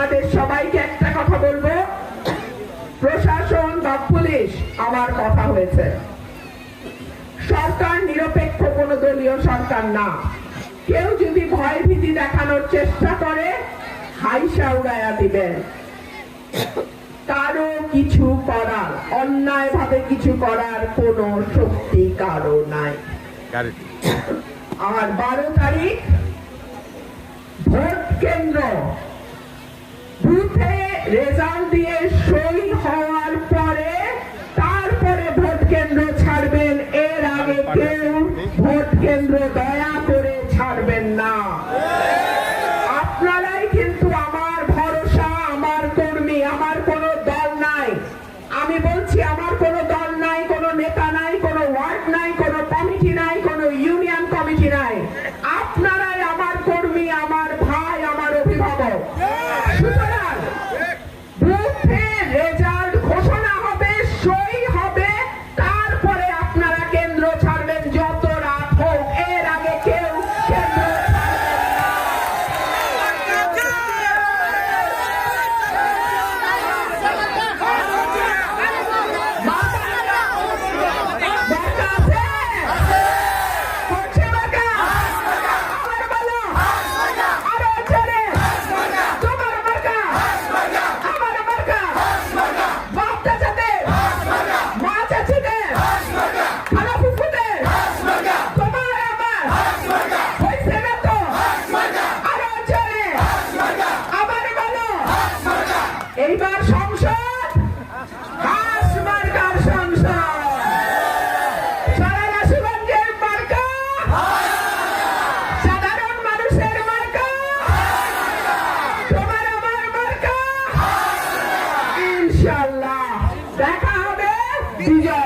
আপনাদের সবাইকে একটা কথা বলবো, প্রশাসন বা পুলিশ আমার কথা হয়েছে, সরকার নিরপেক্ষ কোন দলীয় সরকার না। কেউ যদি ভয় ভীতি দেখানোর চেষ্টা করে হাইসা উড়াইয়া দিবেন। কারো কিছু করার, অন্যায় ভাবে কিছু করার কোন শক্তি কারো নাই। আর 12 তারিখ ভোট কেন্দ্র, বুথে রেজাল্ট দিয়ে সই হওয়ার পরে তারপরে ভোট কেন্দ্র ছাড়বেন। এর আগে কেউ ভোট কেন্দ্র দয়া করে ছাড়বেন না। আপনারাই কিন্তু আমার ভরসা, আমার কর্মী। আমার কোনো দল নাই, আমি বলছি আমার কোনো দল নাই, কোনো নেতা নাই, কোনো ওয়ার্ড নাই, কোনো কমিটি নাই, কোনো ইউনিয়ন কমিটি নাই। আপনারাই আমার কর্মী, আমার ভাই, আমার অভিভাবক। সুতরাং বুথে রেজাল্ট ঘোষণা হবে, সই হবে, তারপরে আপনারা কেন্দ্র ছাড়বেন, যত রাত হোক। এর আগে কেউ কেন্দ্র এইবার সংসদ হাস মার্কার সংসদ, সারা রাশিগঞ্জের মার্কা, সাধারণ মানুষের মার্কা, তোমার আমার মার্কা। ইনশাআল্লাহ দেখা হবে বিজয়।